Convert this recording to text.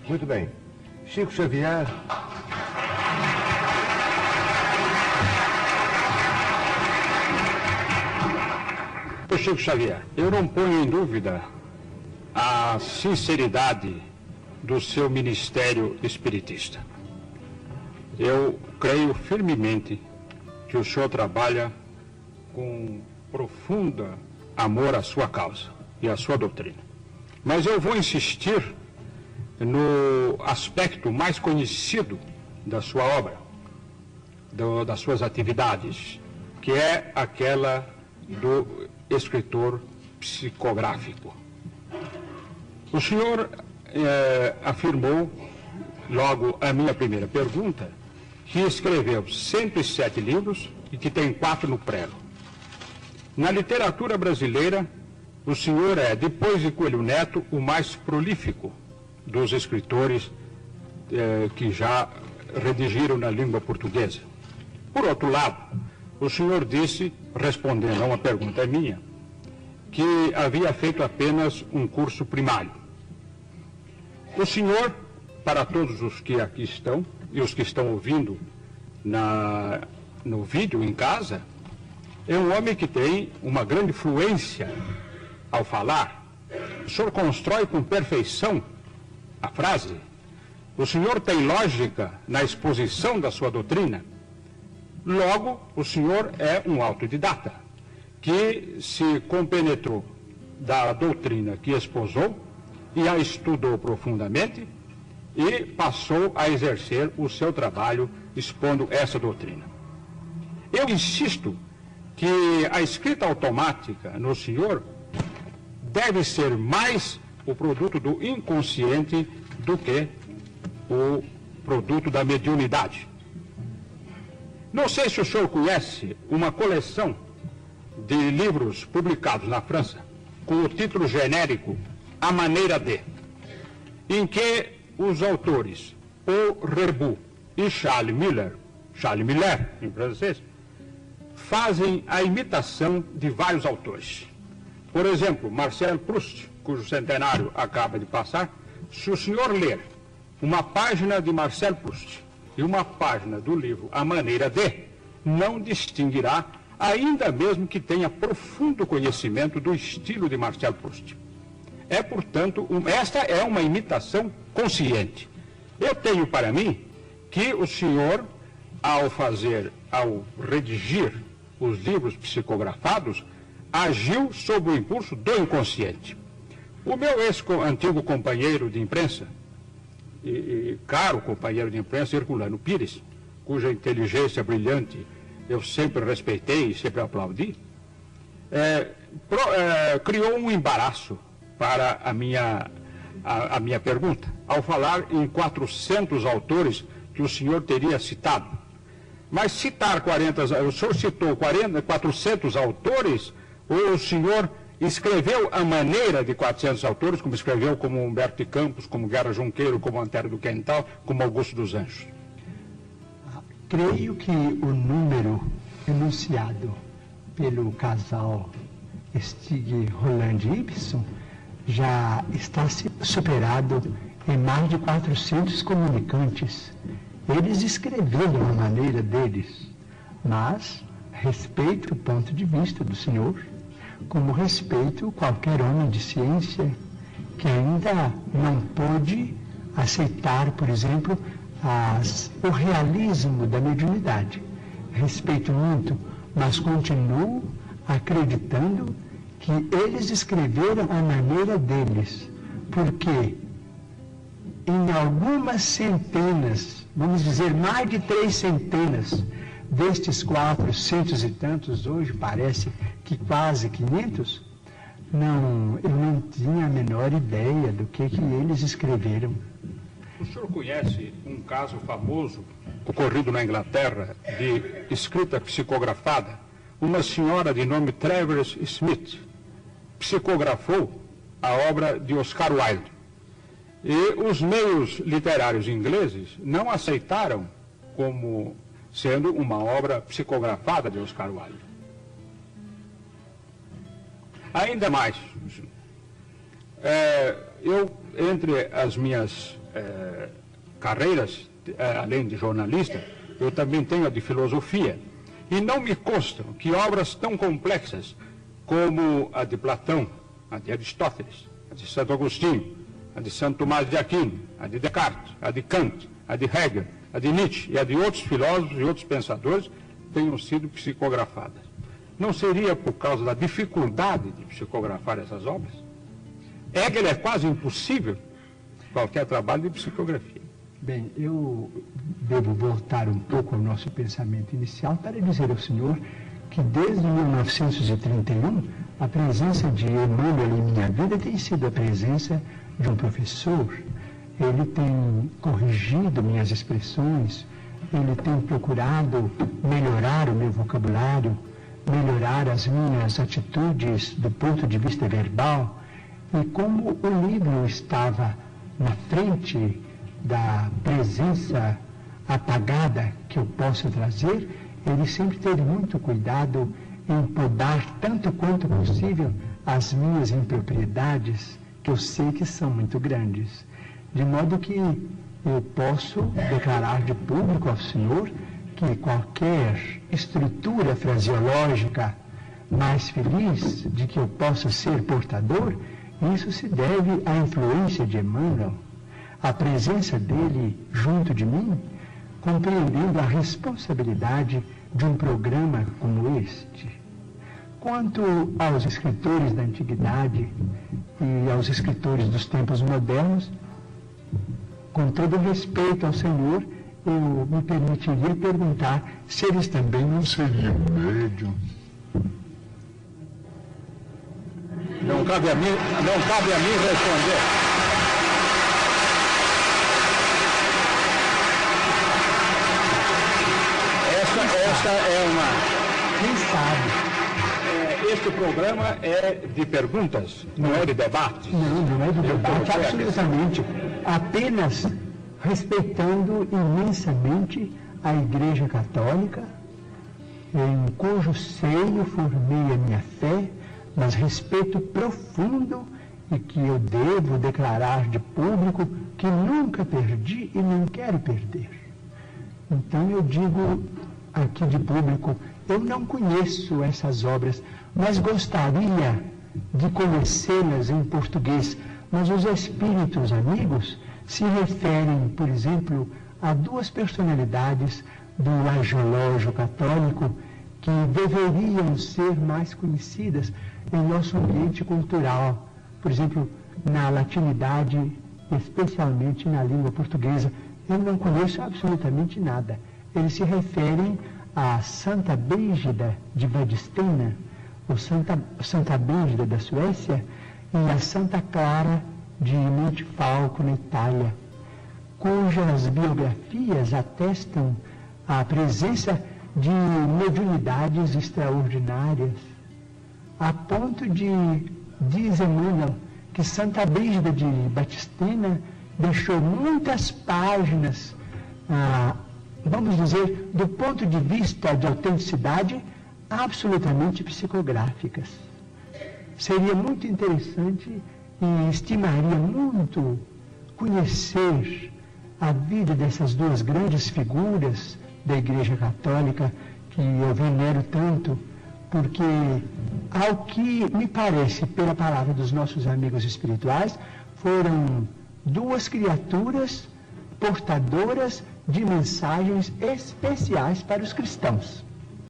Muito bem. Chico Xavier. Chico Xavier, eu não ponho em dúvida a sinceridade do seu ministério espiritista. Eu creio firmemente que o senhor trabalha com profundo amor à sua causa e à sua doutrina. Mas eu vou insistir no aspecto mais conhecido da sua obra, das suas atividades, que é aquela do escritor psicográfico. O senhor afirmou, logo a minha primeira pergunta, que escreveu 107 livros e que tem 4 no prelo. Na literatura brasileira, o senhor é, depois de Coelho Neto, o mais prolífico dos escritores que já redigiram na língua portuguesa. Por outro lado, o senhor disse, respondendo a uma pergunta minha, que havia feito apenas um curso primário. O senhor, para todos os que aqui estão, e os que estão ouvindo no vídeo em casa, é um homem que tem uma grande fluência ao falar. O senhor constrói com perfeição a frase. O senhor tem lógica na exposição da sua doutrina. Logo, o senhor é um autodidata, que se compenetrou da doutrina que esposou e a estudou profundamente e passou a exercer o seu trabalho expondo essa doutrina. Eu insisto que a escrita automática no senhor deve ser mais o produto do inconsciente do que o produto da mediunidade. Não sei se o senhor conhece uma coleção de livros publicados na França com o título genérico A Maneira de, em que os autores Paul Rebu e Charles Miller em francês, fazem a imitação de vários autores. Por exemplo, Marcel Proust, cujo centenário acaba de passar, se o senhor ler uma página de Marcel Proust e uma página do livro A Maneira de, não distinguirá, ainda mesmo que tenha profundo conhecimento do estilo de Marcel Proust. É, portanto, esta é uma imitação consciente. Eu tenho para mim que o senhor, ao redigir os livros psicografados, agiu sob o impulso do inconsciente. O meu antigo companheiro de imprensa, e caro companheiro de imprensa, Herculano Pires, cuja inteligência brilhante eu sempre respeitei e sempre aplaudi, criou um embaraço para a minha pergunta, ao falar em 400 autores que o senhor teria citado. Mas citar o senhor citou 400 autores, ou o senhor escreveu a maneira de 400 autores, como escreveu como Humberto de Campos, como Guerra Junqueiro, como Antero do Quental, como Augusto dos Anjos? Creio que o número enunciado pelo casal Stig, Roland e Ibsen já está superado em mais de 400 comunicantes. Eles escreveram a maneira deles, mas respeito o ponto de vista do senhor, como respeito qualquer homem de ciência que ainda não pôde aceitar, por exemplo, o realismo da mediunidade. Respeito muito, mas continuo acreditando que eles escreveram a maneira deles, porque em algumas centenas, vamos dizer mais de 300 destes 400 e tantos, hoje parece que quase 500, eu não tinha a menor ideia do que eles escreveram. O senhor conhece um caso famoso ocorrido na Inglaterra de escrita psicografada? Uma senhora de nome Travers Smith psicografou a obra de Oscar Wilde. E os meios literários ingleses não aceitaram como sendo uma obra psicografada de Oscar Wilde. Ainda mais, entre as minhas carreiras, além de jornalista, eu também tenho a de filosofia. E não me constam que obras tão complexas como a de Platão, a de Aristóteles, a de Santo Agostinho, a de Santo Tomás de Aquino, a de Descartes, a de Kant, a de Hegel, a de Nietzsche e a de outros filósofos e outros pensadores tenham sido psicografadas. Não seria por causa da dificuldade de psicografar essas obras? Hegel é quase impossível qualquer trabalho de psicografia. Bem, eu devo voltar um pouco ao nosso pensamento inicial para dizer ao senhor que desde 1931 a presença de Emmanuel em minha vida tem sido a presença de um professor. Ele tem corrigido minhas expressões, ele tem procurado melhorar o meu vocabulário, melhorar as minhas atitudes do ponto de vista verbal. E como o livro estava na frente da presença apagada que eu posso trazer, ele sempre teve muito cuidado em podar tanto quanto possível as minhas impropriedades, que eu sei que são muito grandes. De modo que eu posso declarar de público ao senhor que qualquer estrutura fraseológica mais feliz de que eu possa ser portador, isso se deve à influência de Emmanuel, a presença dele junto de mim, compreendendo a responsabilidade de um programa como este. Quanto aos escritores da antiguidade e aos escritores dos tempos modernos, com todo respeito ao senhor, eu me permitiria perguntar se eles também não seriam médiums. Não cabe a mim responder. Essa é uma... Quem sabe? Este programa é de perguntas, não é de debate. Não é de debate, absolutamente. Apenas respeitando imensamente a Igreja Católica, em cujo seio formei a minha fé, mas respeito profundo e que eu devo declarar de público que nunca perdi e não quero perder. Então eu digo aqui de público, eu não conheço essas obras, mas gostaria de conhecê-las em português. Mas os espíritos amigos se referem, por exemplo, a duas personalidades do angelógio católico que deveriam ser mais conhecidas em nosso ambiente cultural. Por exemplo, na latinidade, especialmente na língua portuguesa, eu não conheço absolutamente nada. Eles se referem a Santa Brígida de Vadstena, ou Santa Brígida da Suécia, e a Santa Clara de Montefalco, na Itália, cujas biografias atestam a presença de mediunidades extraordinárias, a ponto de, diz Emmanuel, que Santa Brígida de Vadstena deixou muitas páginas, vamos dizer, do ponto de vista de autenticidade, absolutamente psicográficas. Seria muito interessante e estimaria muito conhecer a vida dessas duas grandes figuras da Igreja Católica que eu venero tanto, porque, ao que me parece, pela palavra dos nossos amigos espirituais, foram duas criaturas portadoras de mensagens especiais para os cristãos.